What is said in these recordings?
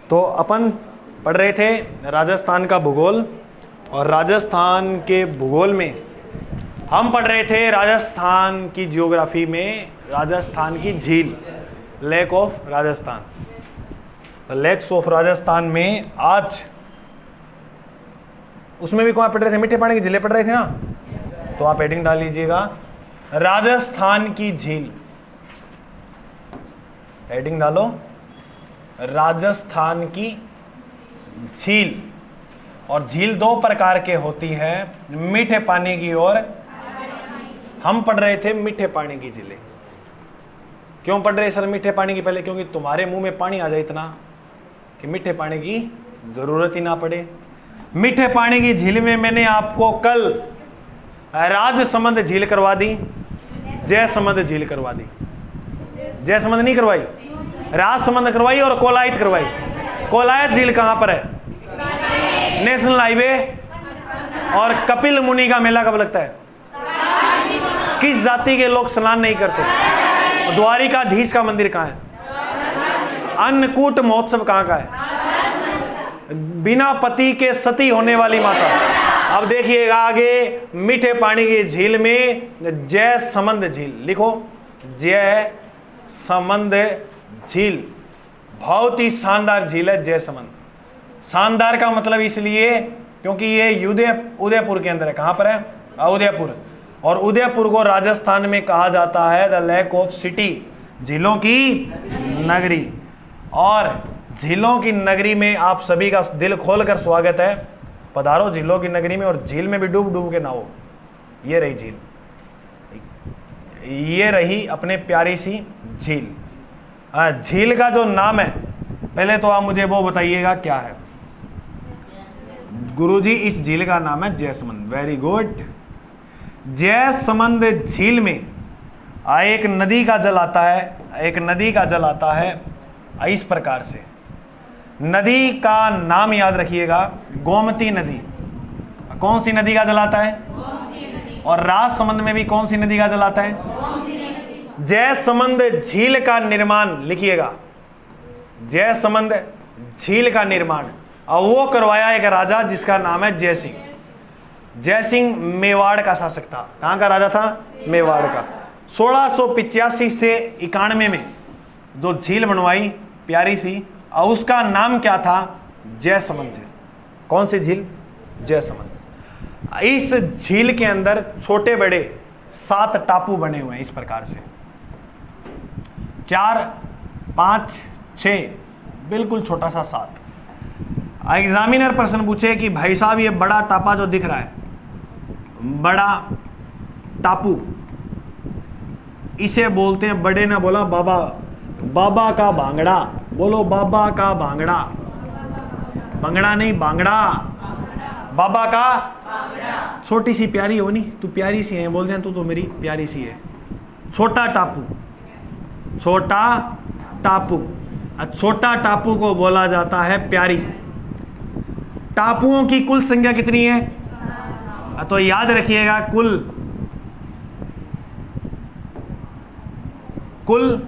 तो अपन पढ़ रहे थे राजस्थान का भूगोल, और राजस्थान के भूगोल में हम पढ़ रहे थे राजस्थान की जियोग्राफी में राजस्थान की झील, lake of Rajasthan, lakes of Rajasthan में आज उसमें भी कौन पढ़ रहे थे, मीठे पानी की झीलें पढ़ रहे थे ना। तो आप हेडिंग डाल लीजिएगा राजस्थान की झील, हेडिंग डालो राजस्थान की झील। और झील दो प्रकार के होती है, मीठे पानी की और हम पढ़ रहे थे मीठे पानी की झीलें। क्यों पढ़ रहे सर मीठे पानी की? पहले क्योंकि तुम्हारे मुंह में पानी आ जाए इतना कि मीठे पानी की जरूरत ही ना पड़े। मीठे पानी की झील में मैंने आपको कल राजसमंद झील करवा दी, जयसमंद झील करवा दी। जयसमंद नहीं करवाई, राजसमंद करवाई और कोलायत करवाई। कोलायत झील कहां पर है? National highway. और कपिल मुनि का मेला कब लगता है? किस जाति के लोग स्नान नहीं करते? द्वारिकाधीश का मंदिर कहां है? अन्नकूट महोत्सव कहां का है? बिना पति के सती होने वाली माता। अब देखिएगा आगे, मीठे पानी की झील में जयसमंद झील लिखो, जयसमंद झील बहुत ही शानदार झील है जयसमंद। शानदार का मतलब इसलिए क्योंकि ये उदयपुर के अंदर है। कहां पर है? उदयपुर। और उदयपुर को राजस्थान में कहा जाता है द लेक ऑफ सिटी, झीलों की नगरी। और झीलों की नगरी में आप सभी का दिल खोलकर स्वागत है। पधारो झीलों की नगरी में, और झील में भी डूब डूब के नहाओ। ये रही झील, ये रही अपने प्यारी सी झील। झील का जो नाम है, पहले तो आप मुझे वो बताइएगा क्या है। गुरुजी इस झील का नाम है जयसमंद। Very good. जयसमंद झील में एक नदी का जल आता है, एक नदी का जल आता है इस प्रकार से। नदी का नाम याद रखिएगा, गोमती नदी। कौन सी नदी का जल आता है? और राजसमंद में भी कौन सी नदी का जल आता है? जयसमंद झील का निर्माण लिखिएगा, जयसमंद झील का निर्माण और वो करवाया एक राजा जिसका नाम है जयसिंह। जयसिंह मेवाड़ का शासक था। कहां का राजा था? मेवाड़ का। 1685 से 91 में जो झील बनवाई प्यारी सी, और उसका नाम क्या था? जयसमंद झील। कौन सी झील? जयसमंद। इस झील के अंदर छोटे बड़े 7 टापू बने हुए हैं इस प्रकार से, 4, 5, 6, बिल्कुल छोटा सा 7। एग्जामिनर प्रश्न पूछे कि भाई साहब ये बड़ा टापा जो दिख रहा है, बड़ा टापू, इसे बोलते हैं, बड़े ना बोला बाबा, बाबा का भांगड़ा। बोलो बाबा का भांगड़ा। भंगड़ा नहीं, भांगड़ा। बाबा का छोटी सी प्यारी हो नहीं, तू प्यारी सी है, बोलते हैं तू तो मेरी प्यारी सी है। छोटा टापू, छोटा टापू। छोटा टापू को बोला जाता है प्यारी। टापुओं की कुल संख्या कितनी है? तो याद रखिएगा, कुल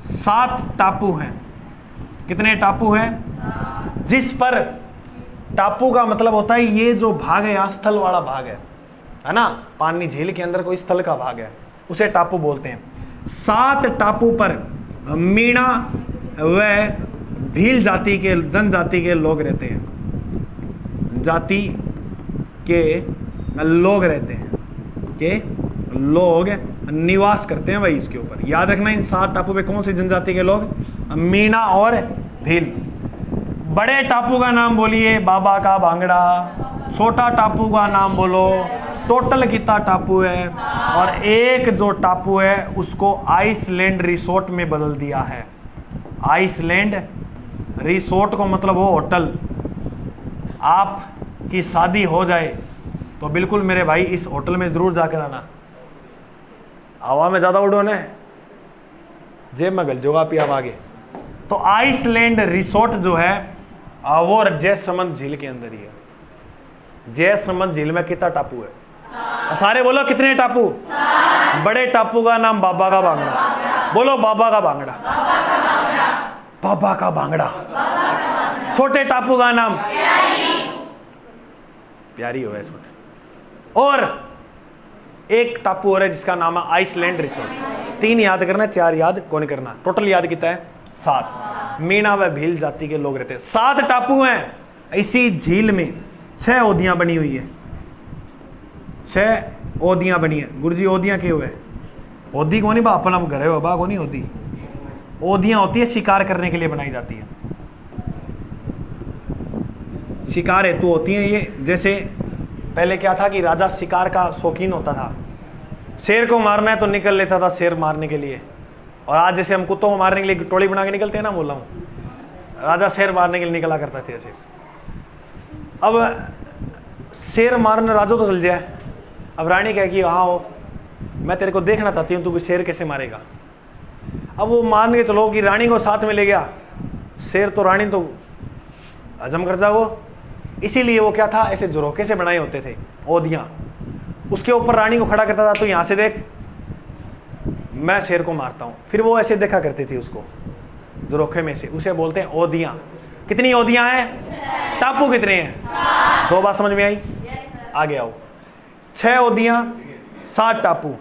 7 टापू हैं। कितने टापू हैं? जिस पर टापू का मतलब होता है ये जो भाग है यहाँ स्थल वाला भाग है ना, पानी झील के अंदर कोई स्थल का भाग है, उसे टापू बोलते हैं। 7 टापू पर मीणा व भील जाति के जनजाति के लोग रहते हैं, जाति के लोग रहते हैं, के लोग निवास करते हैं वही इसके ऊपर। याद रखना इन 7 टापू पे कौन सी जनजाति के लोग? मीणा और भील। बड़े टापू का नाम बोलिए, बाबा का भांगड़ा। छोटा टापू का नाम बोलो, टोटल कितना टापू है। और एक जो टापू है उसको आइसलैंड रिसोर्ट में बदल दिया है। आइसलैंड रिसोर्ट को मतलब वो होटल। आपकी शादी हो जाए तो बिल्कुल मेरे भाई इस होटल में जरूर जाकर आना। हवा में ज्यादा उड़ो ने, जेब में गल जोगा पिया आगे। तो आइसलैंड रिसोर्ट जो है वो जयसमंद झील के अंदर ही है। जयसमंद झील में कितना टापू है? सारे बोलो कितने टापू? बड़े टापू का नाम बाबा का भांगड़ा। बोलो बाबा का भांगड़ा। बाबा का भांगड़ा। छोटे टापू का नाम प्यारी हो है छोटे। और एक टापू और है जिसका नाम है आइसलैंड रिसोर्ट। 3 याद करना, 4 याद कौन करना। टोटल याद कितना है? 7। मीना व भील जाति के लोग रहते हैं। 7 टापू हैं। इसी झील में 6 ओदियां बनी हुई है। 6 ओदियां बनी है। गुरु जी ओदियां क्यों है? ओदी को नहीं बा अपना घर है बा को नहीं होती। ओदियां होती है शिकार करने के लिए बनाई जाती है। शिकार हेतु होती हैं ये। जैसे पहले क्या था कि राजा शिकार का शौकीन होता था। शेर को मारना है तो निकल लेता था शेर मारने के लिए। और आज जैसे हम कुत्तों को मारने के लिए टोली बना के निकलते हैं ना, बोला हूँ, राजा शेर मारने के लिए निकला करता थे ऐसे। अब शेर मारने राजो तो चल जाए। अब रानी कहे कि हाँ हो, मैं तेरे को देखना चाहती हूँ तू शेर कैसे मारेगा। अब वो मान के चलो कि रानी को साथ में ले गया शेर, तो रानी तो हजम कर जाओ। इसीलिए वो क्या था, ऐसे झरोखे से बनाए होते थे ओदियां। उसके ऊपर रानी को खड़ा करता था, तो यहाँ से देख मैं शेर को मारता हूँ। फिर वो ऐसे देखा करती थी उसको झरोखे में से। उसे बोलते हैं ओदियां। कितनी ओदियां हैं? टापू कितने हैं? 2 बात समझ में आई? आगे आओ। 6 ओदियां, 7 टापू।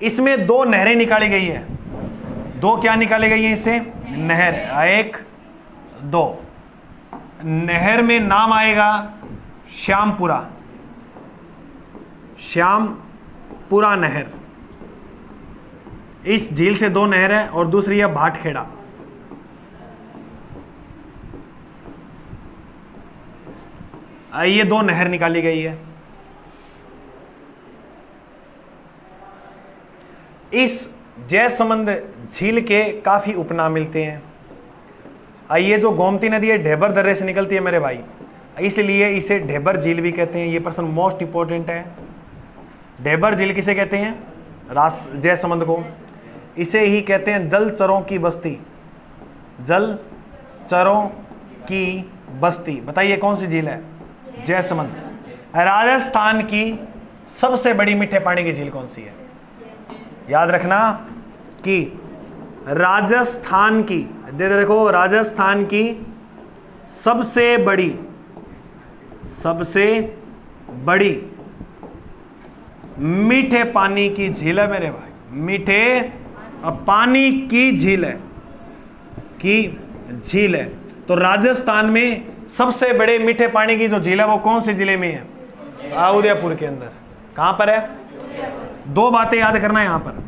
इसमें 2 नहरें निकाली गई है। 2 क्या निकाली गई है इससे? नहर। 1 2। नहर में नाम आएगा श्यामपुरा। श्यामपुरा नहर। इस झील से 2 नहर है और दूसरी है भाटखेड़ा। ये 2 नहर निकाली गई है। इस जयसमंद झील के काफी उपनाम मिलते हैं। ये जो गोमती नदी है ढेबर दर्रे से निकलती है मेरे भाई, इसलिए इसे ढेबर झील भी कहते हैं। ये प्रश्न मोस्ट इंपॉर्टेंट है। ढेबर झील किसे कहते हैं? जयसमंद को। इसे ही कहते हैं जलचरों की बस्ती। जलचरों की बस्ती। बताइए कौन सी झील है? जयसमंद। राजस्थान की सबसे बड़ी मीठे पानी की झील कौन सी है? याद रखना कि राजस्थान की, देखो राजस्थान की सबसे बड़ी मीठे पानी की झील है मेरे भाई। मीठे पानी की झील है। तो राजस्थान में सबसे बड़े मीठे पानी की जो झील है वो कौन से जिले में है? उदयपुर के अंदर। कहां पर है? 2 बातें याद करना है यहां पर।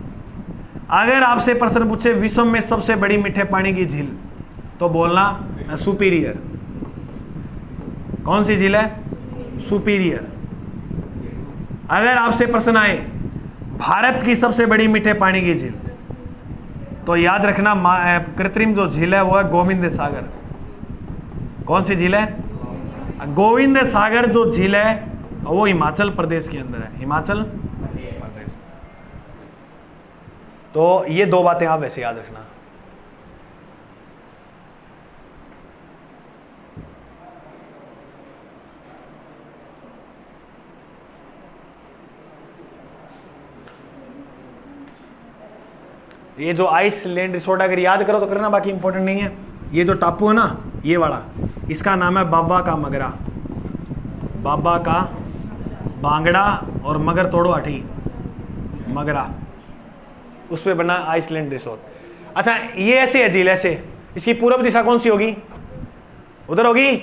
अगर आपसे प्रश्न पूछे विश्व में सबसे बड़ी मीठे पानी की झील, तो बोलना सुपीरियर। कौन सी झील है? सुपीरियर। अगर आपसे प्रश्न आए भारत की सबसे बड़ी मीठे पानी की झील, तो याद रखना कृत्रिम जो झील है वो है गोविंद सागर। कौन सी झील है? गोविंद सागर जो झील है वो हिमाचल प्रदेश के अंदर है। हिमाचल प्रदेश। तो ये 2 बातें आप वैसे याद रखना। ये जो आइसलैंड रिसोर्ट अगर याद करो तो करना, बाकी इंपॉर्टेंट नहीं है। ये जो टापू है ना, ये वाला, इसका नाम है बाबा का मगरा। बाबा का बांगड़ा और मगर तोड़ो अठी मगरा, उस पे बना आइसलैंड रिसोर्ट। अच्छा, ये ऐसे है झील, ऐसे। इसकी पूर्व दिशा कौन सी होगी? उधर होगी।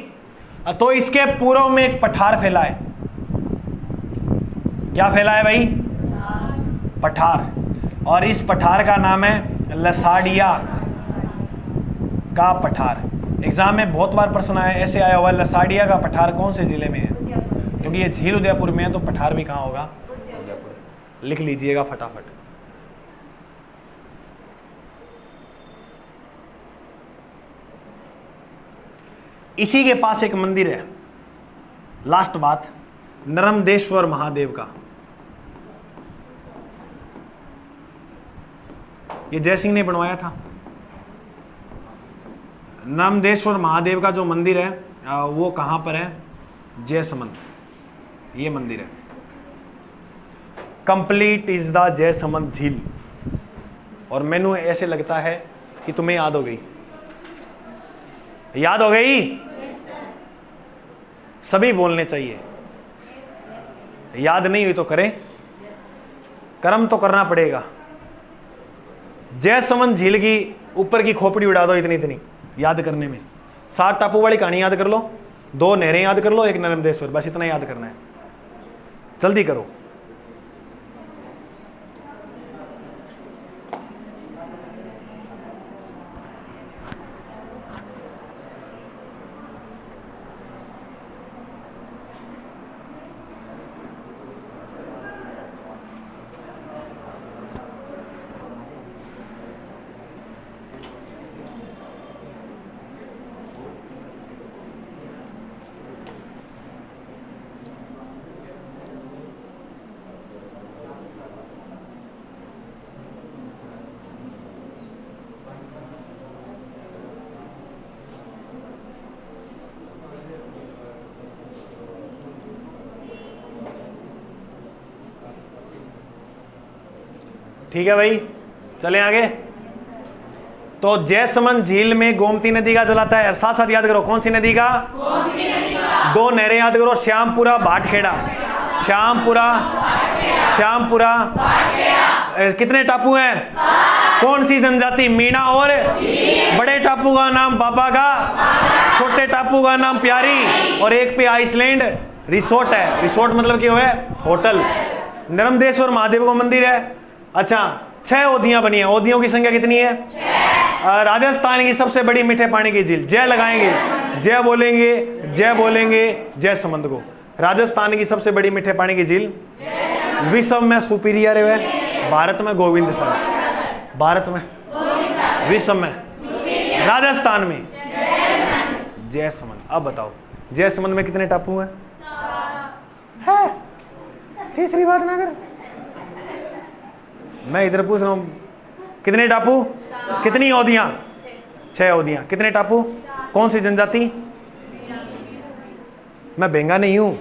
तो इसके पूर्व में एक पठार फैला है। क्या फैला है भाई? पठार। और इस पठार का नाम है लसाड़िया का पठार। एग्जाम में बहुत बार प्रश्न आया, ऐसे आया हुआ लसाड़िया का पठार कौन से जिले में है? क्योंकि ये झील उदयपुर में है तो पठार भी कहाँ होगा? उदयपुर। लिख लीजिएगा फटाफट। इसी के पास एक मंदिर है, लास्ट बात, नर्मदेश्वर महादेव का। ये जयसिंह ने बनवाया था। नर्मदेश्वर महादेव का जो मंदिर है वो कहां पर है? जयसमंद। ये मंदिर है। कंप्लीट इज द जयसमंद झील। और मैंने ऐसे लगता है कि तुम्हें याद हो गई। याद हो गई? सभी बोलने चाहिए। याद नहीं हुई तो करें, कर्म तो करना पड़ेगा। जयसमंद झील की ऊपर की खोपड़ी उड़ा दो इतनी इतनी याद करने में। 7 टापू वाली कहानी याद कर लो, 2 नहरें याद कर लो, 1 नर्मदेश्वर, बस इतना याद करना है। जल्दी करो। ठीक है भाई, चलें आगे। तो जयसमंद झील में गोमती नदी का जल आता है। साथ साथ याद करो, कौन सी नदी का? गोमती नदी का। 2 नहरें याद करो, श्यामपुरा भाटखेड़ा। श्यामपुरा, श्यामपुरा। कितने टापू हैं? 7। कौन सी जनजाति? मीणा और बड़े टापू का नाम बाबा का, छोटे टापू का नाम प्यारी, और एक पे आइसलैंड रिसोर्ट है। रिसोर्ट मतलब क्या है? होटल। नर्मदेश्वर महादेव का मंदिर है। अच्छा, 6 ओदियां बनी है। ओदियों की संख्या कितनी है? 6। राजस्थान की सबसे बड़ी मीठे पानी की झील। जय लगाएंगे, जय बोलेंगे, जय बोलेंगे जयसमंद को। राजस्थान की सबसे बड़ी मीठे पानी की झील विश्व में सुपीरियर है, भारत में गोविंद सागर। भारत में, विश्व में, राजस्थान में जयसमंद। अब बताओ जयसमंद में कितने टापू हैं? है। तीसरी बात ना कर, मैं इधर पूछ रहा हूं कितने टापू, कितनी ओदियां? 6 ओदियां। कितने टापू? कौन सी जनजाति? मैं बेंगा नहीं हूं,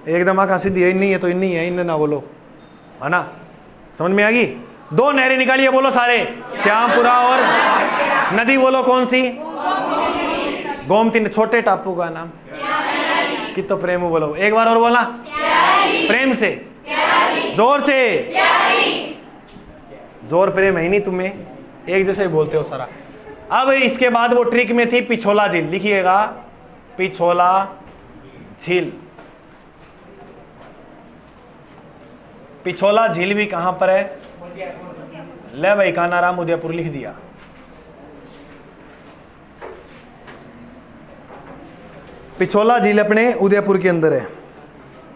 एकदम आंखा सीधी है, नहीं है तो नहीं है, इन्हें ना बोलो, है ना? समझ में आ गई? 2 नहरें निकालिए, बोलो सारे। श्यामपुरा और नदी बोलो कौन सी? गोमती। छोटे टापू का नाम? कि तो प्रेम बोलो, एक बार और बोला, प्रेम से, जोर से। जोर प्रेम है नहीं तुम्हें, एक जैसे बोलते हो सारा। अब इसके बाद वो ट्रिक में थी पिछोला झील। लिखिएगा, पिछोला झील। पिछोला झील भी कहां पर है? ले भाई, कानाराम उदयपुर लिख दिया। पिछोला झील अपने उदयपुर के अंदर है।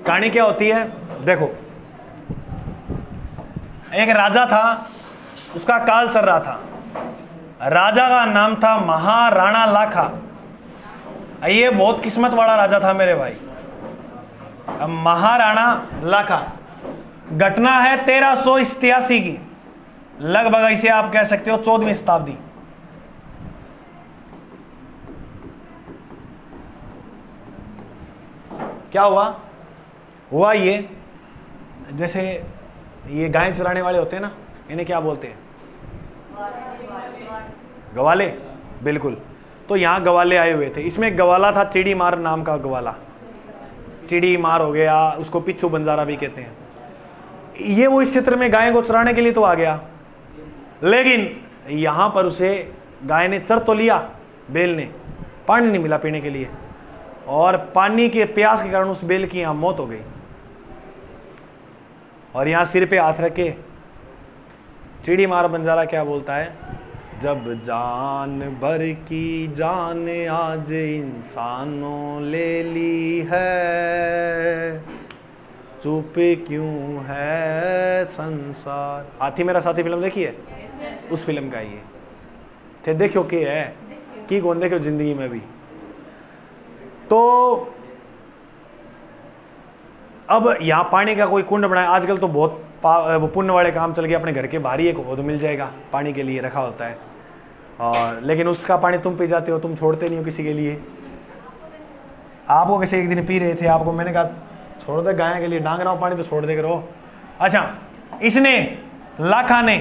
कहानी क्या होती है देखो, एक राजा था, उसका काल चल रहा था। राजा का नाम था महाराणा लाखा। ये बहुत किस्मत वाला राजा था मेरे भाई। अब महाराणा लाखा, घटना है 1387 की, लगभग इसे आप कह सकते हो 14वीं शताब्दी। क्या हुआ ये, जैसे ये गाय चराने वाले होते हैं ना, इन्हें क्या बोलते हैं? गवाले। बिल्कुल। तो यहाँ गवाले आए हुए थे। इसमें गवाला था चिड़ी मार नाम का गवाला। चिड़ी मार हो गया, उसको पिच्छू बंजारा भी कहते हैं। ये वो इस क्षेत्र में गाय को चराने के लिए तो आ गया, लेकिन यहाँ पर उसे गाय ने चर तो लिया, बैल ने, पानी नहीं मिला पीने के लिए, और पानी के प्यास के कारण उस बैल की यहाँ मौत हो गई। और यहाँ सिर पे हाथ रखे चिड़ी मार बंजारा क्या बोलता है? जब जान भर की जान आज इंसानों ले ली है, चुप क्यों है संसार। हाथी मेरा साथी फिल्म देखी है? उस फिल्म का ये थे। देखो के है की कौन देखो जिंदगी में भी। तो अब यहाँ पानी का कोई कुंड बनाया। आजकल तो बहुत पुण्य वाले काम चल गए, अपने घर के बाहर ही एक हौद मिल जाएगा, पानी के लिए रखा होता है। और लेकिन उसका पानी तुम पी जाते हो, तुम छोड़ते नहीं हो किसी के लिए। आपको कैसे एक दिन पी रहे थे, आपको मैंने कहा छोड़ दे गाय के लिए, डांग रहा हूँ पानी तो छोड़ दे करो। अच्छा, इसने लाखा ने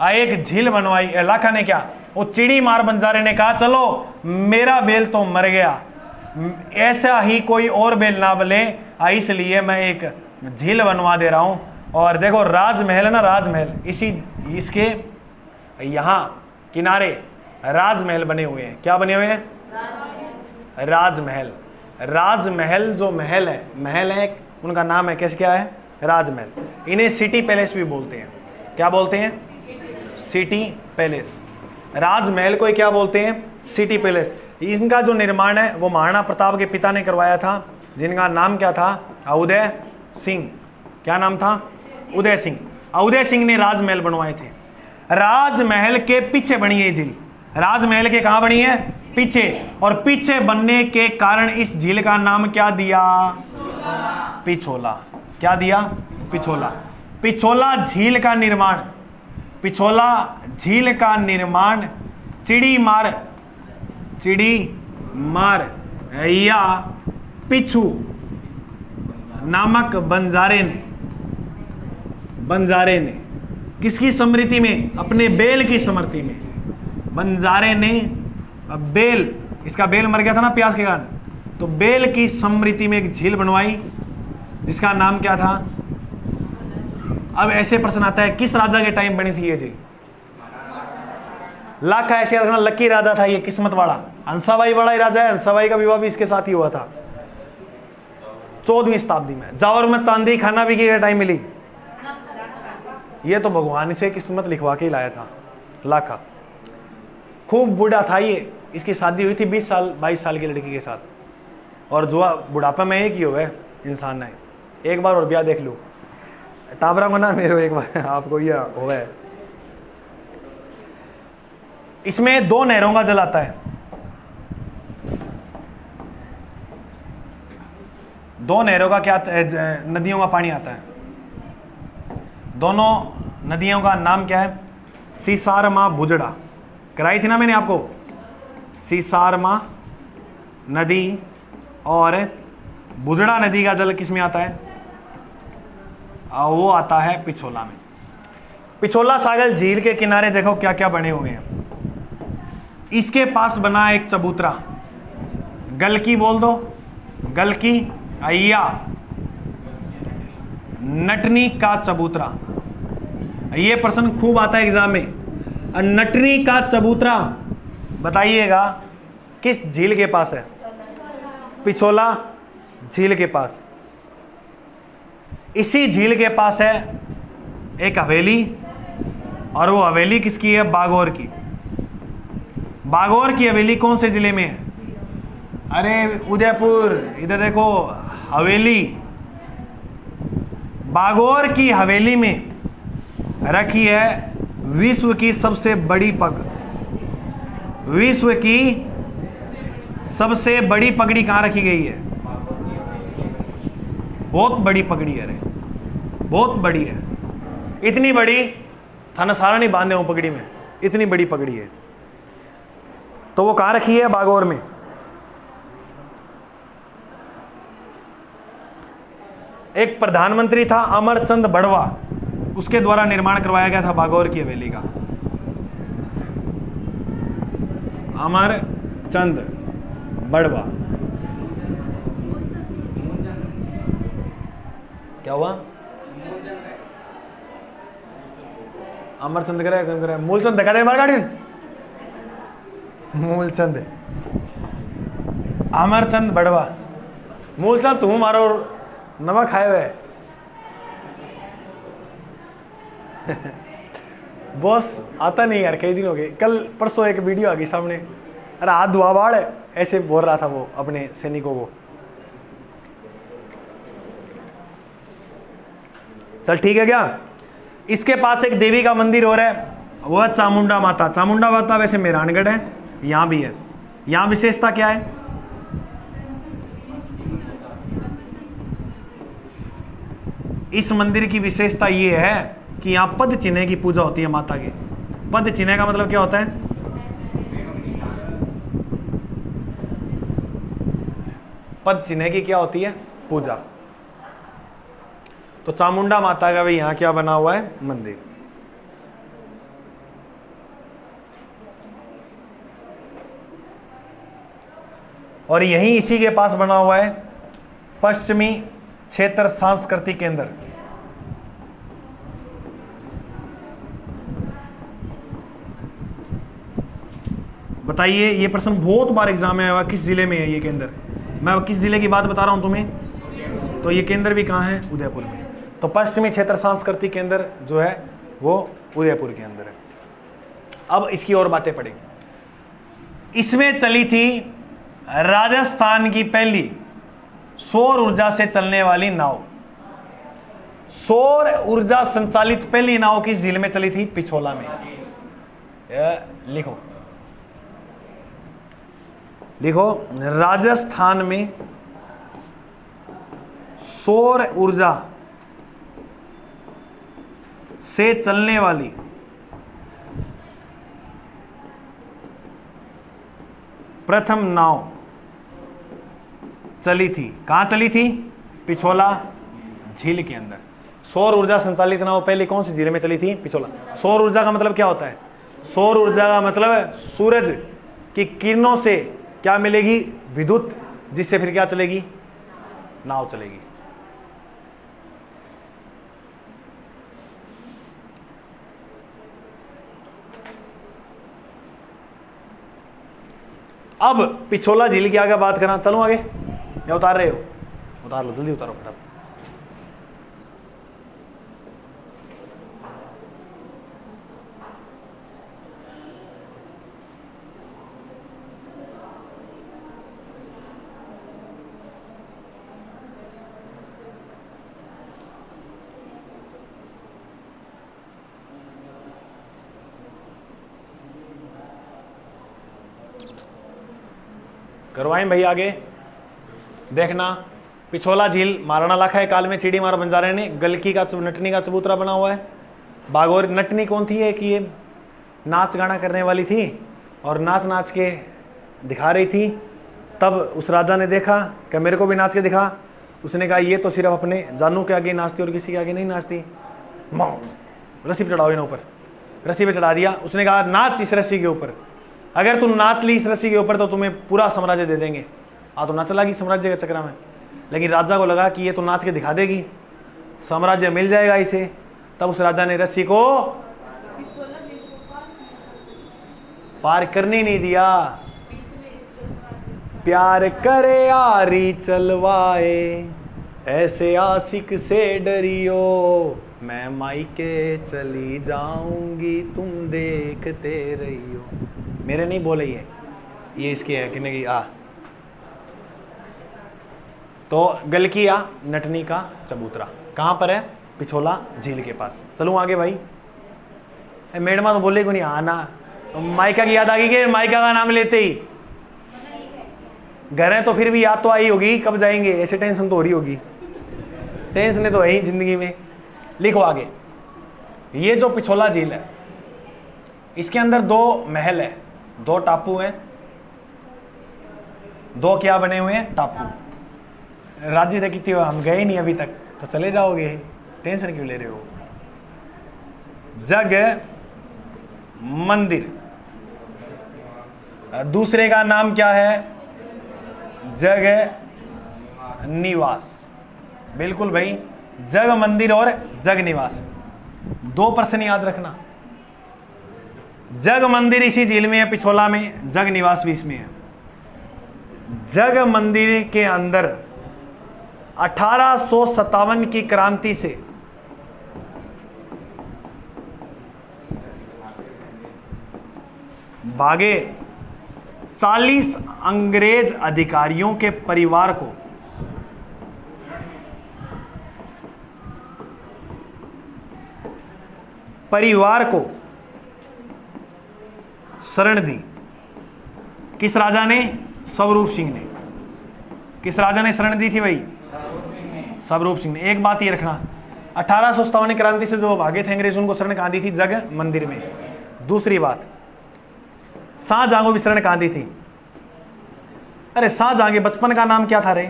एक झील बनवाई। लाखा ने क्या, वो चिड़ी मार बंजारे ने कहा चलो मेरा बैल तो मर गया, ऐसा ही कोई और बेल ना बने, इसलिए मैं एक झील बनवा दे रहा हूं। और देखो राजमहल है ना, राजमहल, इसी इसके यहाँ किनारे राजमहल बने हुए हैं। क्या बने हुए हैं? राजमहल। राजमहल जो महल है, उनका नाम है कैसे, क्या है? राजमहल। इन्हें सिटी पैलेस भी बोलते हैं। क्या बोलते हैं? City palace. राजमहल को क्या बोलते हैं? City palace. इनका जो निर्माण है वो महाराणा प्रताप के पिता ने करवाया था, जिनका नाम क्या था? उदय सिंह। क्या नाम था? उदय सिंह। उदय सिंह ने राजमहल बनवाए थे। राजमहल के पीछे बनी है झील। राजमहल के कहां बनी है? पीछे। और पीछे बनने के कारण इस झील का नाम क्या दिया? पिछोला। क्या दिया? पिछोला। पिछोला झील का निर्माण, पिछोला झील का निर्माण चिड़ी मार या पिछू नामक बंजारे ने किसकी स्मृति में? अपने बेल की स्मृति में। बंजारे ने बेल, इसका बेल मर गया था ना प्यास के कारण, तो बेल की स्मृति में एक झील बनवाई, जिसका नाम क्या था? अब ऐसे प्रश्न आता है, किस राजा के टाइम बनी थी ये झील? लाखा। ऐसे रखना, लकी राजा था ये, किस्मत वाला। हंसाबाई बड़ा ही राजा है, हंसाबाई का विवाह भी इसके साथ ही हुआ था 14वीं शताब्दी में। जावर में चांदी खाना भी की टाइम मिली, ये तो भगवान से किस्मत लिखवा के ही लाया था लाखा। खूब बूढ़ा था ये, इसकी शादी हुई थी 20 साल 22 साल की लड़की के साथ, और जो बुढ़ापा में एक ही हो गए इंसान ने। एक बार और ब्याह देख लो, टाबरा को ना मेरे एक बार आपको यह हो गए। इसमें 2 नहरों का जल आता है, 2 नहरों का क्या, नदियों का पानी आता है। दोनों नदियों का नाम क्या है? सीसारमा बुजड़ा। कराई थी ना मैंने आपको, सीसारमा नदी और बुजड़ा नदी का जल किस में आता है? वो आता है पिछोला में। पिछोला सागर झील के किनारे देखो क्या क्या बने हुए हैं। इसके पास बना एक चबूतरा, गलकी बोल दो, गलकी या नटनी का चबूतरा। ये प्रश्न खूब आता है एग्जाम में। नटनी का चबूतरा बताइएगा किस झील के पास है? पिछोला झील के पास। इसी झील के पास है एक हवेली, और वो हवेली किसकी है? बागौर की। बागौर की हवेली कौन से जिले में है? अरे उदयपुर। इधर देखो हवेली, बागौर की हवेली में रखी है विश्व की सबसे बड़ी पग। विश्व की सबसे बड़ी पगड़ी कहां रखी गई है? बहुत बड़ी पगड़ी है रे, बहुत बड़ी है। इतनी बड़ी थाना सारा नहीं बांधे हूं पगड़ी में, इतनी बड़ी पगड़ी है। तो वो कहां रखी है? बागौर में। एक प्रधानमंत्री था अमरचंद बड़वा, उसके द्वारा निर्माण करवाया गया था बागौर की हवेली का। अमरचंद बड़वा। क्या हुआ? अमरचंद करे मूलचंद देखा दे गाड़ी। मूलचंद, अमरचंद बड़वा। मूलचंद तू मारो नमक खाए हुए बॉस आता नहीं यार, कई दिन हो गए। कल परसों एक वीडियो आ गई सामने, अरे हाथ धुआ बाढ़ ऐसे बोल रहा था वो अपने सैनिकों को। चल ठीक है क्या। इसके पास एक देवी का मंदिर और है, वह चामुंडा माता। चामुंडा माता वैसे मेहरानगढ़ है, यहां भी है। यहां विशेषता क्या है? इस मंदिर की विशेषता यह है कि यहां पद चिन्ह की पूजा होती है माता के। पद चिन्ह का मतलब क्या होता है? पद चिन्ह की क्या होती है? पूजा। तो चामुंडा माता का भी यहां क्या बना हुआ है? मंदिर। और यहीं इसी के पास बना हुआ है पश्चिमी क्षेत्र सांस्कृतिक केंद्र। बताइए, ये प्रश्न बहुत बार एग्जाम में आया हुआ, किस जिले में है ये केंद्र? मैं किस जिले की बात बता रहा हूं तुम्हें, तो ये केंद्र भी कहाँ है? उदयपुर में। तो पश्चिमी क्षेत्र सांस्कृतिक केंद्र जो है वो उदयपुर के अंदर है। अब इसकी और बातें पढ़ें। इसमें चली थी राजस्थान की पहली सौर ऊर्जा से चलने वाली नाव। सौर ऊर्जा संचालित पहली नाव किस झील में चली थी? पिछोला में। लिखो लिखो, राजस्थान में सौर ऊर्जा से चलने वाली प्रथम नाव चली थी। कहां चली थी? पिछोला झील के अंदर। सौर ऊर्जा संचालित नाव पहले कौन सी झील में चली थी? पिछोला। सौर ऊर्जा का मतलब क्या होता है? सौर ऊर्जा का मतलब है सूरज की किरणों से क्या मिलेगी? विद्युत, जिससे फिर क्या चलेगी? नाव चलेगी। अब पिछोला झील की आगे बात करना। चलो आगे, या उतार रहे हो? उतार लो, जल्दी उतारो फटाफट। करवाएं भाई आगे। देखना, पिछोला झील महाराणा लाखा काल में चिड़ी मार बंजारे ने गलकी का नटनी का चबूतरा बना हुआ है। बागोर नटनी कौन थी? है कि ये नाच गाना करने वाली थी और नाच नाच के दिखा रही थी। तब उस राजा ने देखा कि मेरे को भी नाच के दिखा। उसने कहा ये तो सिर्फ अपने जानू के आगे नाचती और किसी के आगे नहीं नाचती। रस्सी पे चढ़ाओ इन्हें ऊपर। रस्सी पे चढ़ा दिया। उसने कहा नाच इस रस्सी के ऊपर, अगर तुम नाच ली इस रस्सी के ऊपर तो तुम्हें पूरा साम्राज्य दे देंगे। तो नाच लगी साम्राज्य के चक्र में। लेकिन राजा को लगा कि ये तो नाच के दिखा देगी, साम्राज्य मिल जाएगा इसे। तब उस राजा ने रस्सी को पार करने नहीं दिया। प्यार करे यारी चलवाए, ऐसे आशिक से डरियो, मैं मायके चली जाऊंगी तुम देखते रहियो। मेरे नहीं बोले ये इसके है कि नहीं? तो गलकिया नटनी का चबूतरा कहाँ पर है? पिछोला झील के पास। चलूँ आगे भाई। मैडमा तो बोले को नहीं आना। तो माइका की याद आ गई कि माइका का नाम लेते ही घर है, तो फिर भी याद तो आई होगी कब जाएंगे, ऐसे टेंशन तो हो रही होगी। टेंशन तो है ही जिंदगी में। लिखो आगे। ये जो पिछोला झील है इसके अंदर दो महल है, दो टापू हैं। दो क्या बने हुए हैं? टापू। राज्य देखती हो, हम गए नहीं अभी तक, तो चले जाओगे, टेंशन क्यों ले रहे हो? जग मंदिर, दूसरे का नाम क्या है? जग निवास। बिल्कुल भाई, जग मंदिर और जग निवास, दो प्रश्न याद रखना। जग मंदिर इसी झील में है, पिछोला में। जग निवास भी इसमें है। जग मंदिर के अंदर 1857 की क्रांति से भागे 40 अंग्रेज अधिकारियों के परिवार को शरण दी। किस राजा ने? स्वरूप सिंह ने। किस राजा ने शरण दी थी भाई? स्वरूप सिंह ने। एक बात ये रखना, 1857 क्रांति से जो भागे थे अंग्रेज, उनको शरण कहां दी थी? जग मंदिर में। दूसरी बात, शाहजहां को भी शरण कहां दी थी? अरे शाहजहां के बचपन का नाम क्या था रे?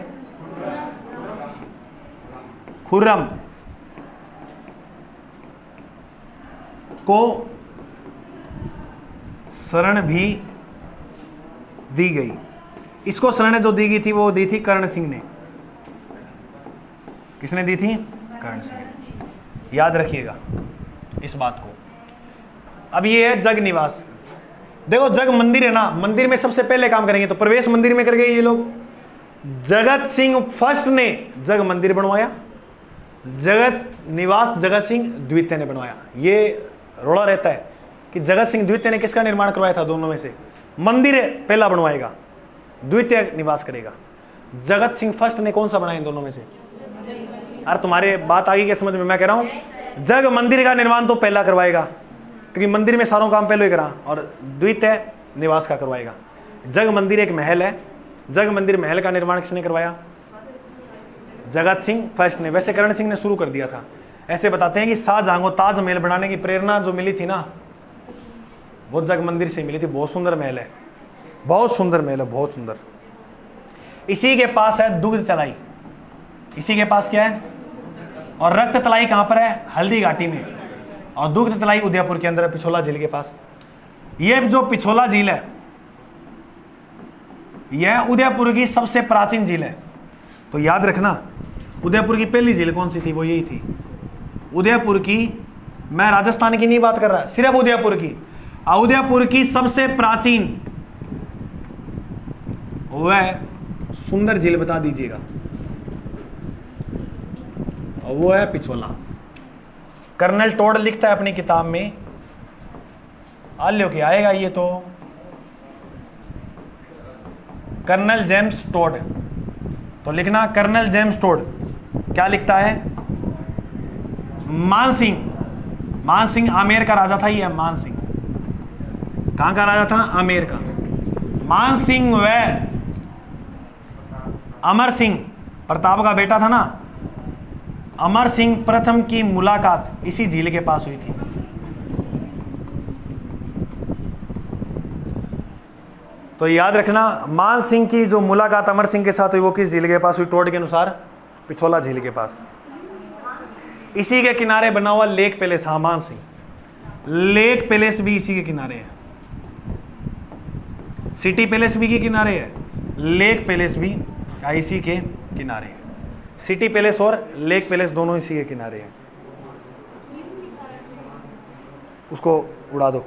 खुर्रम को शरण भी दी गई। इसको शरण जो दी गई थी वो दी थी कर्ण सिंह ने। किसने दी थी? कर्ण सिंह ने। याद रखिएगा इस बात को। अब ये है जग निवास। देखो जग मंदिर है ना, मंदिर में सबसे पहले काम करेंगे तो प्रवेश मंदिर में कर गए ये लोग। जगत सिंह फर्स्ट ने जग मंदिर बनवाया, जगत निवास जगत सिंह द्वितीय ने बनवाया। ये रोड़ा रहता है कि जगत सिंह द्वितीय ने किसका निर्माण करवाया था? दोनों में से मंदिर पहला बनवाएगा, द्वितीय निवास करेगा। जगत सिंह फर्स्ट ने कौन सा बनाया इन दोनों में से? अरे तुम्हारे बात आगे क्या समझ में? मैं कह रहा हूं जग मंदिर का निर्माण तो पहला करवाएगा, क्योंकि मंदिर में सारों काम पहले ही करा, और द्वितीय निवास का करवाएगा। जग मंदिर एक महल है, जग मंदिर महल का निर्माण किसने करवाया? जगत सिंह फर्स्ट ने। वैसे कर्ण सिंह ने शुरू कर दिया था। ऐसे बताते हैं कि शाहजहां को ताजमहल बनाने की प्रेरणा जो मिली थी ना, वो जग मंदिर से मिली थी। बहुत सुंदर महल है, बहुत सुंदर महल है, बहुत सुंदर। इसी के पास है दुग्ध तलाई। इसी के पास क्या है? और रक्त तलाई कहां पर है? हल्दी घाटी में। और दुग्ध तलाई उदयपुर के अंदर है, पिछोला झील के पास। यह जो पिछोला झील है, यह उदयपुर की सबसे प्राचीन झील है। तो याद रखना, उदयपुर की पहली झील कौन सी थी? वो यही थी उदयपुर की। मैं राजस्थान की नहीं बात कर रहा, सिर्फ उदयपुर की। उदयपुर की सबसे प्राचीन वह सुंदर झील बता दीजिएगा, और वो है पिछोला। कर्नल टोड लिखता है अपनी किताब में, आल्यो के आएगा ये तो, कर्नल जेम्स टोड। तो लिखना कर्नल जेम्स टोड क्या लिखता है? मानसिंह आमेर का राजा था। ये मानसिंह कहां का राजा था? आमेर का। मानसिंह व अमर सिंह प्रताप का बेटा था ना, अमर सिंह प्रथम की मुलाकात इसी झील के पास हुई थी। तो याद रखना, मान सिंह की जो मुलाकात अमर सिंह के साथ हुई वो किस झील के पास हुई? टोड के अनुसार पिछोला झील के पास। इसी के किनारे बना हुआ लेक पैलेस। हाँ, मान सिंह लेक पैलेस भी इसी के किनारे है। सिटी पैलेस भी के किनारे है, लेक पैलेस भी इसी के किनारे है। सिटी पैलेस और लेक पैलेस दोनों इसी के किनारे हैं। उसको उड़ा दो।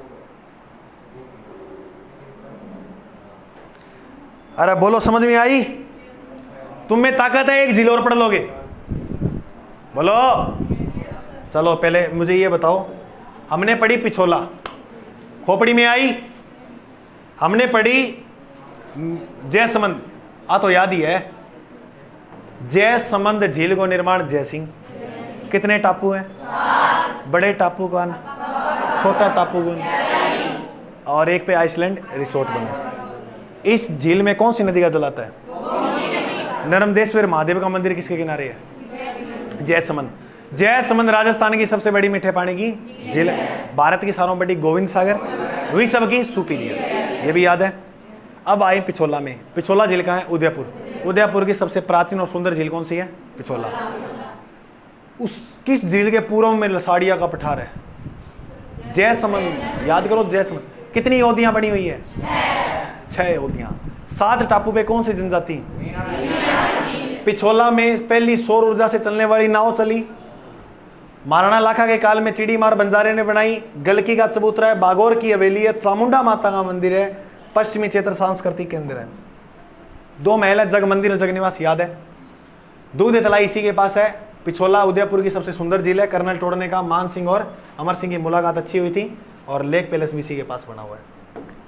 अरे बोलो, समझ में आई? तुम में ताकत है, एक झील और पढ़ लोगे। बोलो। चलो पहले मुझे ये बताओ, हमने पढ़ी पिछोला, खोपड़ी में आई। हमने पढ़ी जयसमंद, तो याद ही है। जयसमंद झील को निर्माण जयसिंह। कितने टापू हैं? बड़े टापू का, छोटा टापू का, और एक पे आइसलैंड रिसोर्ट बना। इस झील में कौन सी नदी का जल आता है? नर्मदेश्वर महादेव का मंदिर किसके किनारे है? जयसमंद। जयसमंद राजस्थान की सबसे बड़ी मीठे पानी की झील है। भारत की सारों बड़ी गोविंद सागर, वही सब की सुपीरियर, ये भी याद है। अब आए पिछोला में। पिछोला झील कहाँ है? उदयपुर। उदयपुर की सबसे प्राचीन और सुंदर झील कौन सी है? पिछोला। उस किस झील के पूर्व में लसाड़िया का पठार है? जयसमंद। याद करो जयसमंद। कितनी योदियां बनी हुई है? 6 योदियां। 7 टापू पे कौन सी जनजाति? पिछोला में पहली सौर ऊर्जा से चलने वाली नाव चली। महाराणा लाखा के काल में चिड़ी मार बंजारे ने बनाई। गलकी का चबूतरा है, बागौर की हवेली है, चामुंडा माता का मंदिर है, पश्चिमी क्षेत्र सांस्कृतिक केंद्र है। 2 महल है, जग मंदिर और जग निवास, याद है। दूध तलाई इसी के पास है। पिछोला उदयपुर की सबसे सुंदर झील है। कर्नल टोड ने कहा मान सिंह और अमर सिंह की मुलाकात अच्छी हुई थी, और लेक पैलेस भी इसी के पास बना हुआ है।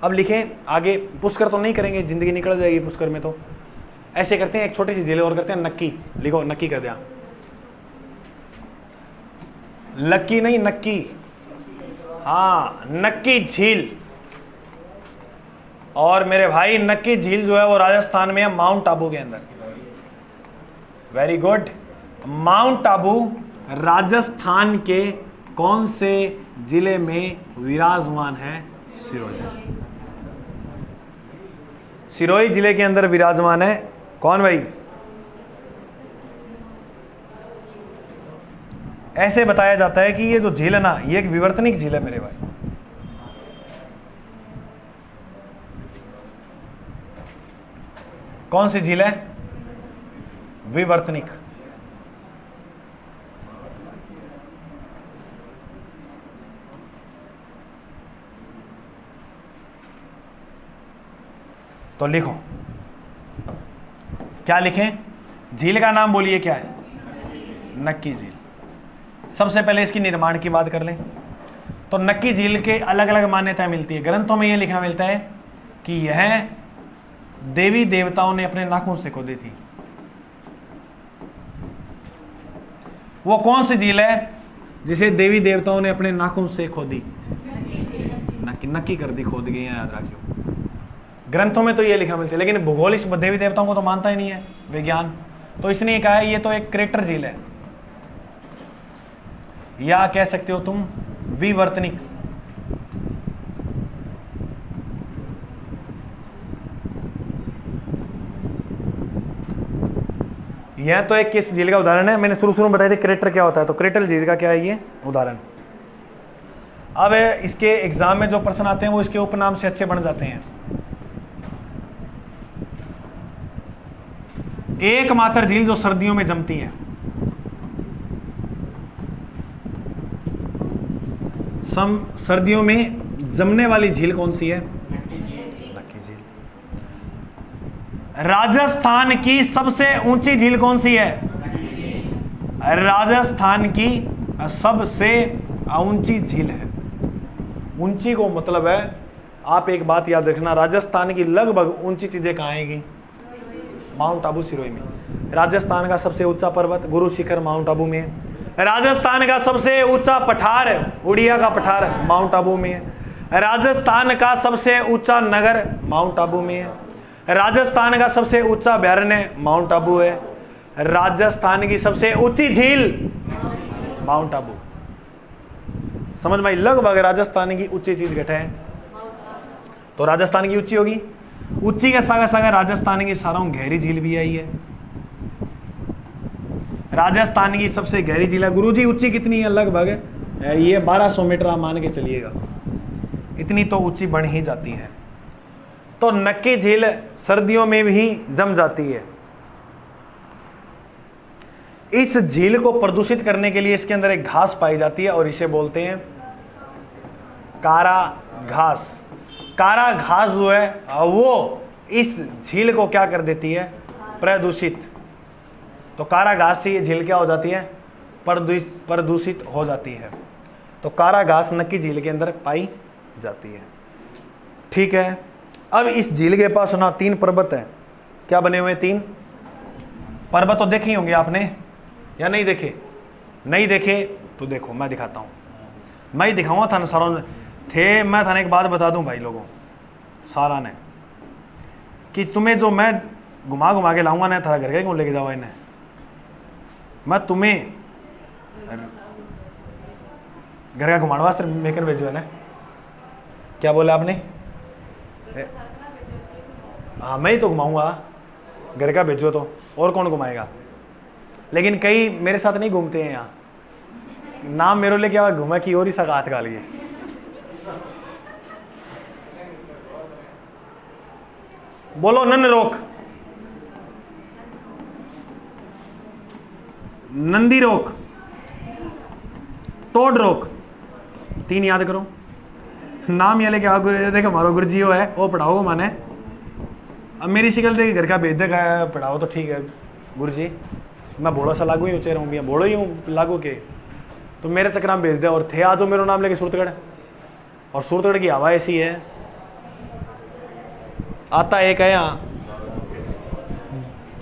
अब लिखें आगे। पुष्कर तो नहीं करेंगे, जिंदगी निकल जाएगी पुष्कर में। तो ऐसे करते हैं, एक छोटी सी झील और करते हैं, नक्की। लिखो, नक्की कर दिया। लक्की नहीं, नक्की। हाँ, नक्की झील। और मेरे भाई नक्की झील जो है वो राजस्थान में है, माउंट आबू के अंदर। Very good. Mount Abu Rajasthan के कौन से जिले में विराजमान है? सिरोही। सिरोही जिले के अंदर विराजमान है। कौन भाई? ऐसे बताया जाता है कि ये जो झील है ना, ये एक विवर्तनिक झील है मेरे भाई। कौन सी झील है? विवर्तनिक। तो लिखो, क्या लिखें? झील का नाम बोलिए, क्या है? नक्की झील। सबसे पहले इसकी निर्माण की बात कर लें तो नक्की झील के अलग अलग मान्यताएं मिलती है। ग्रंथों में यह लिखा मिलता है कि यह देवी देवताओं ने अपने नाखून से खोदी थी। वो कौन सी झील है जिसे देवी देवताओं ने अपने नाखून से खोदी? नक्की कर दी, खोद गई है, याद रखियो। ग्रंथों में तो ये लिखा मिलता है, लेकिन भूगोल इस देवी देवताओं को तो मानता ही नहीं है विज्ञान, तो इसने कहा है ये तो एक क्रेटर झील है, या कह सकते हो तुम विवर्तनिक। यह तो एक किस झील का उदाहरण है? मैंने शुरू में बताया था क्रेटर क्या होता है, तो क्रेटर झील का क्या है ये उदाहरण। अब इसके एग्जाम में जो प्रश्न आते हैं वो इसके उपनाम से अच्छे बन जाते हैं। एकमात्र झील जो सर्दियों में जमती है, सर्दियों में जमने वाली झील कौन सी है? नक्की झील। राजस्थान की सबसे ऊंची झील कौन सी है? राजस्थान की सबसे ऊंची झील है। ऊंची को मतलब है, आप एक बात याद रखना, राजस्थान की लगभग ऊंची चीजें कहाँ आएगी? माउंट आबू सिरोही में। राजस्थान का सबसे ऊंचा पर्वत गुरु शिखर माउंट आबू में है। राजस्थान का सबसे ऊंचा पठार, उड़िया का पठार, माउंट आबू में है। राजस्थान का सबसे ऊंचा नगर माउंट आबू में है। राजस्थान का सबसे ऊंचा अभयारण्य माउंट आबू है। राजस्थान की सबसे ऊंची झील माउंट आबू। समझ में? लगभग राजस्थान की ऊंची चीज घटे है, तो राजस्थान की ऊंची होगी। ऊंची के सागा सागा राजस्थान की सारों गहरी झील भी आई है। राजस्थान की सबसे गहरी झील है गुरुजी, ऊंची कितनी है? लगभग ये 1200 मीटर आप मान के चलिएगा, इतनी तो ऊंची बन ही जाती है। तो नक्की झील सर्दियों में भी जम जाती है। इस झील को प्रदूषित करने के लिए इसके अंदर एक घास पाई जाती है और इसे बोलते हैं कारा घास। कारा घास जो है वो इस झील को क्या कर देती है? प्रदूषित। तो कारा घास से ये झील क्या हो जाती है? प्रदूषित हो जाती है। तो कारा घास नक्की झील के अंदर पाई जाती है। ठीक है, अब इस झील के पास ना 3 पर्वत हैं। क्या बने हुए? 3 पर्वत। तो देखे ही होंगे आपने या नहीं देखे? नहीं देखे तो देखो, मैं दिखाता हूँ। मैं ही दिखाऊंगा था सारों थे। मैं थाने एक बात बता दूं भाई लोगों सारा ने, कि तुम्हें जो मैं घुमा के लाऊंगा ना, थारा घर के क्यों लेके जाओ इन्हें। मैं तुम्हें घर का घुमाने वास्ते मेकर भेजो है ना। क्या बोला आपने? हाँ, मैं ही तो घुमाऊंगा, घर का भेजो तो और कौन घुमाएगा। लेकिन कई मेरे साथ नहीं घूमते हैं यहाँ, नाम मेरे लेके आवा घुमा की और ही सका हाथ गालिए। बोलो नन रोक, नंदी रोक, तोड़ रोक। 3 याद करो। नाम ये लेके आओ। देखो हमारा गुरुजी है वो पढ़ाओ माने। अब मेरी शिकल देख घर का भेज देगा पढ़ाओ तो ठीक है गुरुजी, मैं भोड़ा सा लागू ही ऊँचे रहूँ, भोड़ो ही हूँ लागू के, तो मेरे चक्कर में भेज दे। और थे आज मेरा नाम लेके सूरतगढ़, और सूरतगढ़ की हवा ऐसी है, आता एक है यहाँ,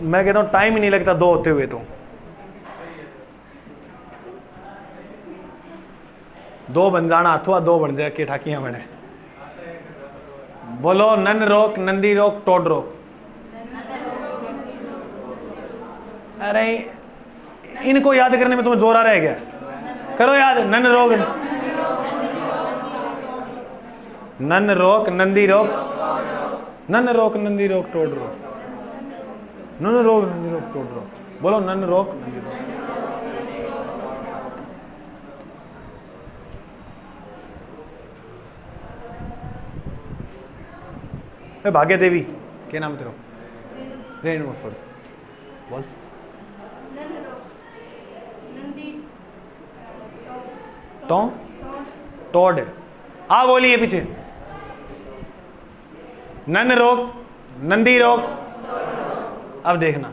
मैं कहता हूँ टाइम ही नहीं लगता 2 होते हुए। तो 2 बन जाना अथवा 2 बन जाए के ठाकियां बने। बोलो नन रोक, नंदी रोक, टोड रोक। अरे इनको याद करने में तुम्हें जोर आ रहा है क्या? करो याद। नन रोक, नन रोक, नंदी रोक, नन रोक, नंदी रोक, टोड रोक। नन रोक, नंदी रोक, टोड रोक। बोलो नन रोक, नंदी रोक। भाग्य देवी क्या नाम तेरा? रेनफोर्स बोल। Tom Tod. आ बोलिए पीछे। नन रोक, नंदी रोक। अब देखना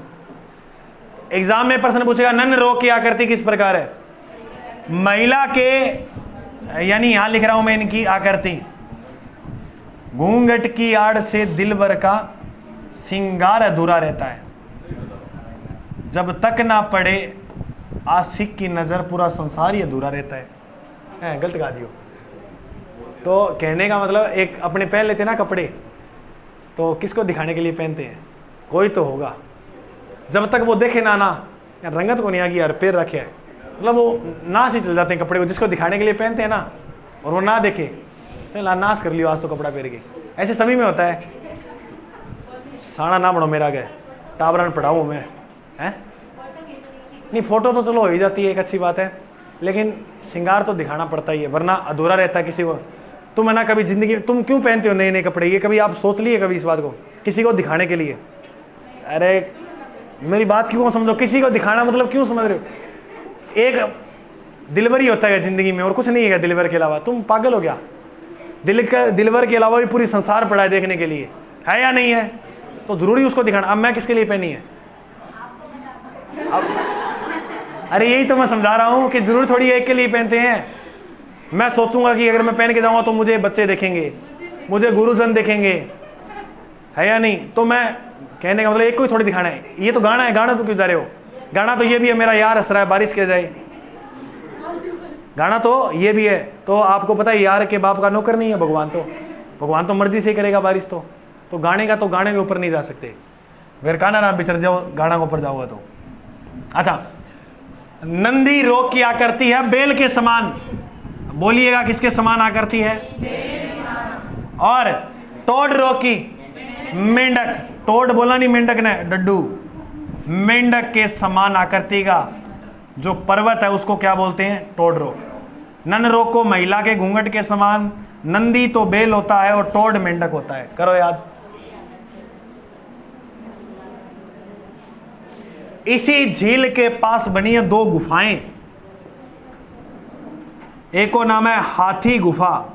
एग्जाम में प्रश्न पूछेगा नन रोक की आकृति किस प्रकार है। महिला के, यानी यहां लिख रहा हूं मैं इनकी आकृति, घूंघट की आड़ से दिलबर का सिंगार अधूरा रहता है, जब तक ना पड़े आशिक की नजर पूरा संसार ही अधूरा रहता है। गलत गा दियो। तो कहने का मतलब एक अपने पहन लेते ना कपड़े, तो किसको दिखाने के लिए पहनते हैं, कोई तो होगा। जब तक वो देखे ना यार रंगत को नहीं आ गई यार पैर रखे है, मतलब वो नाश ही चल जाते हैं कपड़े को, जिसको दिखाने के लिए पहनते हैं ना, और वो ना देखे चल नाश कर लियो आज तो कपड़ा पहन के। ऐसे सभी में होता है। साना ना बनो मेरा गए ताबरान पढ़ाऊँ मैं हैं। नहीं फोटो तो चलो हो ही जाती है, एक अच्छी बात है, लेकिन श्रृंगार तो दिखाना पड़ता ही है, वरना अधूरा रहता है किसी को। तुम है ना कभी जिंदगी तुम क्यों पहनते हो नए नए कपड़े, ये कभी आप सोच लिए कभी इस बात को, किसी को दिखाने के लिए? अरे मेरी बात क्यों समझो, किसी को दिखाना मतलब क्यों समझ रहे हो? एक दिलवर ही होता है जिंदगी में और कुछ नहीं है दिलवर के अलावा। तुम पागल हो क्या? दिलवर के अलावा भी पूरी संसार पड़ा है देखने के लिए, है या नहीं है? तो जरूरी उसको दिखाना। अब मैं किसके लिए पहनी है? अब अरे यही तो मैं समझा रहा हूं कि जरूर थोड़ी एक के लिए पहनते हैं। मैं सोचूंगा कि अगर मैं पहन के जाऊंगा तो मुझे बच्चे देखेंगे, मुझे गुरुजन देखेंगे, है या नहीं? तो मैं कहने का मतलब एक को ही थोड़ी दिखाना है। ये तो गाना है, गाना तो क्यों जा रहे हो? गाना तो ये भी है मेरा यार हंस रहा है बारिश के जाए, गाना तो ये भी है। तो आपको पता है यार के बाप का नौकर नहीं है भगवान, तो भगवान तो मर्जी से करेगा बारिश। तो गाने का तो गाने के ऊपर नहीं जा सकते, फिर काना नाम बिचर जाओ गाना के ऊपर जाओगे तो। अच्छा, नंदी रोग की आकृति है बेल के समान, बोलिएगा किसके समान आकृति है? और टोड रोग की मेंढक, टोड बोला नहीं मेंढक ने, डड्डू, मेंढक के समान आकृति का जो पर्वत है उसको क्या बोलते हैं? टोड रोग। नन रोग को महिला के घूंघट के समान, नंदी तो बेल होता है और टोड मेंढक होता है। करो याद। इसी झील के पास बनी है दो गुफाएं, एक को नाम है हाथी गुफा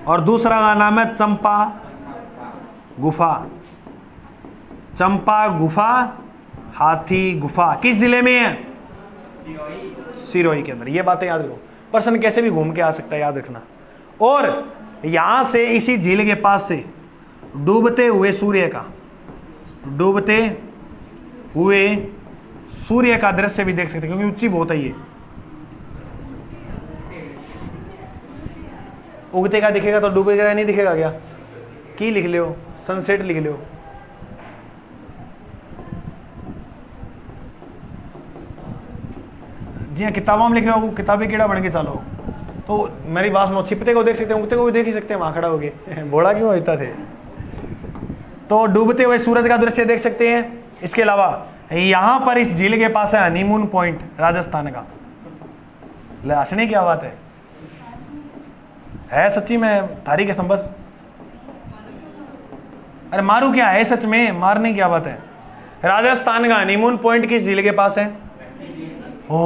और दूसरा का नाम है चंपा गुफा। चंपा गुफा, हाथी गुफा किस जिले में है? सिरोही के अंदर। ये बातें याद रखो, पर्सन कैसे भी घूम के आ सकता है, याद रखना। और यहां से इसी झील के पास से डूबते हुए सूर्य का, डूबते हुए सूर्य का दृश्य भी देख सकते हैं, क्योंकि ऊंची बहुत है ये। उगते का दिखेगा तो डूबेगा नहीं दिखेगा क्या? की लिख लो, सनसेट लिख लो। जी हाँ, किताबों में लिख रहे हो, किताबें कीड़ा बन के चलो। तो मेरी बात सुनो, छिपते को देख सकते हैं, उगते को भी देख ही सकते हैं, वहां खड़ा हो गए बोड़ा क्यों होता थे। तो डूबते हुए सूरज का दृश्य देख सकते हैं। इसके अलावा यहां पर इस झील के पास है हनीमून पॉइंट राजस्थान का। हंसने क्या बात है सच्ची में थारी के संबस। अरे मारू क्या है सच में, मारने क्या बात है। राजस्थान का हनीमून पॉइंट किस झील के पास है? ओ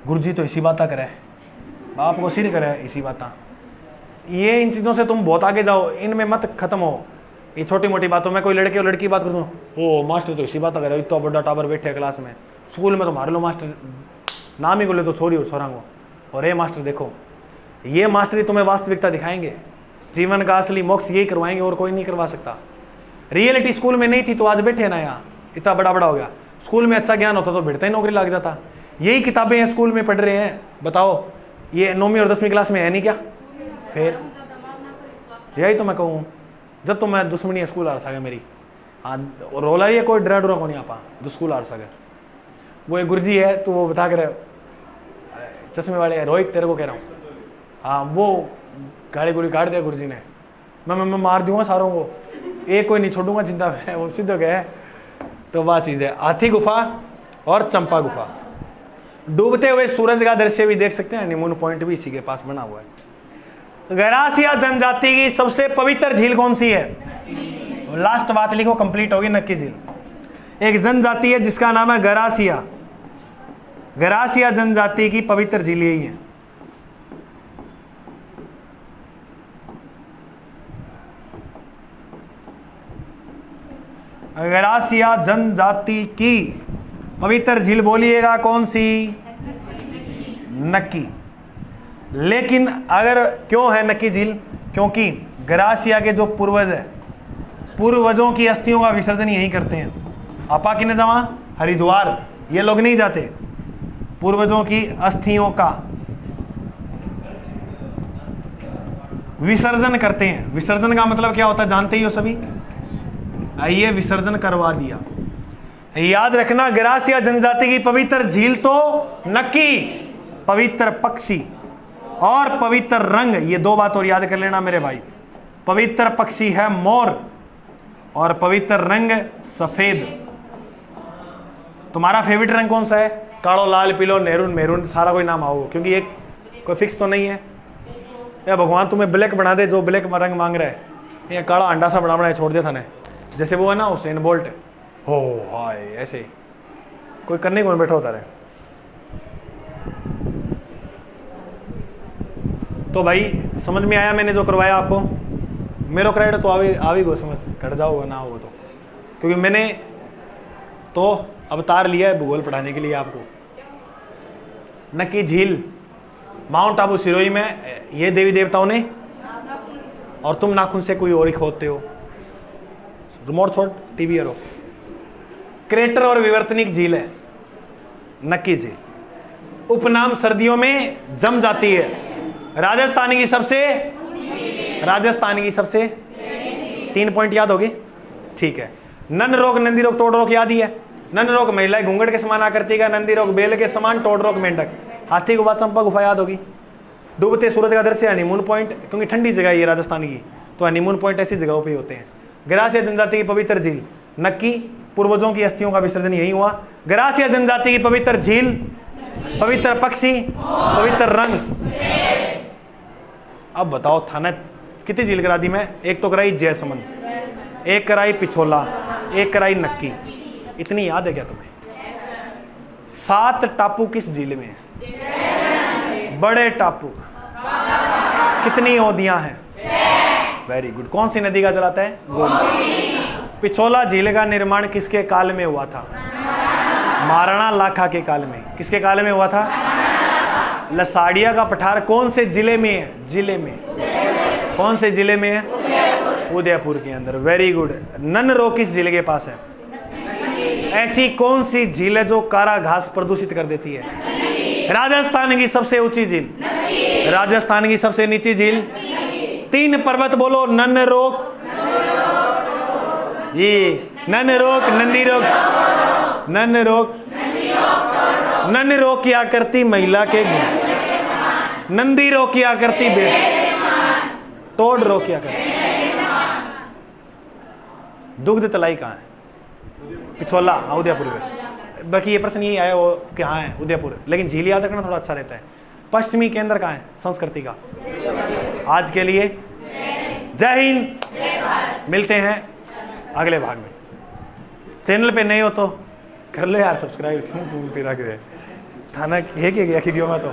गुरुजी तो इसी बात करे, बाप को सिर करे इसी बात। ये इन चीजों से तुम बहुत आगे जाओ, इनमें मत खत्म हो। ये छोटी मोटी बातों में कोई लड़के और लड़की बात कर दो, ओ मास्टर तो इसी बात करे, इतना बड़ा टावर बैठे क्लास में। स्कूल में तो मार लो मास्टर, नाम ही को ले तो छोरी और छोरा को, और ये मास्टर देखो, ये मास्टर ही तुम्हें वास्तविकता दिखाएंगे, जीवन का असली मोक्ष यही करवाएंगे और कोई नहीं करवा सकता। रियलिटी स्कूल में नहीं थी तो आज बैठे ना यहाँ, इतना बड़ा बड़ा हो गया। स्कूल में अच्छा ज्ञान होता तो भिड़ता ही नौकरी लग जाता। यही किताबें हैं स्कूल में पढ़ रहे हैं, बताओ ये 9वीं और 10वीं क्लास में है नहीं क्या? फिर यही तो मैं कहूँ, जब तो मैं दुश्मनी है स्कूल आ सके मेरी। हाँ रोला ये कोई डरा डरा को नहीं आपा जो स्कूल आ सके। वो एक गुरुजी है तो वो बता कर चश्मे वाले, रोहित तेरे को कह रहा हूँ, हाँ वो गाड़ी गुड़ी काट दिया गुरुजी ने। मैं मार दूंगा सारों को, एक कोई नहीं छोड़ूंगा चिंता में, वो सिद्ध हो गया है। तो वह चीज़ है हाथी गुफा और चंपा गुफा। डूबते हुए सूरज का दृश्य भी देख सकते हैं, हनीमून पॉइंट भी इसी के पास बना हुआ है। गरासिया जनजाति की सबसे पवित्र झील कौन सी है? लास्ट बात लिखो, कंप्लीट होगी नक्की झील। एक जनजाति है जिसका नाम है गरासिया। गरासिया जनजाति की पवित्र झील यही है। गरासिया जनजाति की पवित्र झील बोलिएगा कौन सी? नक्की। लेकिन अगर क्यों है नक्की झील? क्योंकि गरासिया के जो पूर्वज है, पूर्वजों की अस्थियों का विसर्जन यही करते हैं। आपा किने जावा? हरिद्वार। ये लोग नहीं जाते, पूर्वजों की अस्थियों का विसर्जन करते हैं। विसर्जन का मतलब क्या होता है जानते ही हो सभी? आइए विसर्जन करवा दिया। याद रखना, गरासिया जनजाति की पवित्र झील तो नक्की, पवित्र पक्षी और पवित्र रंग, ये दो बात और याद कर लेना मेरे भाई। पवित्र पक्षी है मोर और पवित्र रंग सफेद। तुम्हारा फेवरेट रंग कौन सा है? कालो, लाल, पीलो, मेरून, मेरून, सारा कोई नाम आओ, क्योंकि एक कोई फिक्स तो नहीं है। या भगवान तुम्हें ब्लैक बना दे, जो ब्लैक रंग मांग रहा है, ये काला अंडा सा बना छोड़ दिया था ने, जैसे वो है ना हुसैन बोल्ट हो, हाय ऐसे कोई करने कौन बैठा होता रहे। तो भाई समझ में आया मैंने जो करवाया आपको? मेरा क्रेडिट तो आवी गो, समझ कट जाओ ना हो तो, क्योंकि मैंने तो अवतार लिया है भूगोल पढ़ाने के लिए आपको। नक्की झील माउंट आबू सिरोही में ये देवी देवताओं ने, और तुम नाखून से कोई और ही खोदते हो। रिमोट छोड़, टीवी रो। क्रेटर और विवर्तनिक झील है नक्की झील। उपनाम सर्दियों में जम जाती है। राजस्थान की सबसे 3 पॉइंट याद होगी? ठीक है। नन रोग, नंदी रोग, टोड रोग याद ही है। नन रोग महिला घूंघट के समान आकृति का, नंदी रोग बेल के समान, टोड रोग मेंढक। हाथी गुफा, चंपा गुफा याद होगी। डूबते सूरज का दृश्य, हनीमून पॉइंट, क्योंकि ठंडी जगह है ये राजस्थान की, तो हनीमून पॉइंट ऐसी जगहों पे होते हैं। गरासिया जनजाति की पवित्र झील नक्की, पूर्वजों की अस्थियों का विसर्जन यही हुआ। गरासिया जनजाति की पवित्र झील, पवित्र पक्षी, पवित्र रंग। अब बताओ थाना कितनी झील करा दी मैं? एक तो कराई जयसमंद, एक कराई पिछोला, एक कराई नक्की। इतनी याद है क्या तुम्हें? 7 टापू किस झील में है? बड़े टापू। कितनी नदियां हैं? Very good. कौन सी नदी का जलाता है? गोमती। पिछोला झील का निर्माण किसके काल में हुआ था? महाराणा लाखा के काल में। किसके काल में हुआ था? लसाड़िया का पठार कौन से जिले में है? जिले में कौन से जिले में है? उदयपुर के अंदर। Very good. नन रो किस झील के पास है? ऐसी कौन सी झील है जो कारा घास प्रदूषित कर देती है? राजस्थान की सबसे ऊंची झील, राजस्थान की सबसे नीची झील। 3 पर्वत बोलो। नन रोक, ये नन रोक, नंदी रोक, नन रोक, नन रोक क्या करती? महिला के गुण। नंदी रोक क्या करती? बेट। टोड रोक क्या करती? दुग्ध तलाई कहाँ है? पिछोला, उदयपुर में। बाकी ये प्रश्न यही आया वो कहाँ है? उदयपुर। लेकिन झील याद रखना थोड़ा अच्छा रहता है। पश्चिमी केंद्र कहाँ है संस्कृति का? आज के लिए जय हिंद। मिलते हैं अगले भाग में। चैनल पे नए हो तो कर लो यार सब्सक्राइब। थाना है कि गया कि मैं तो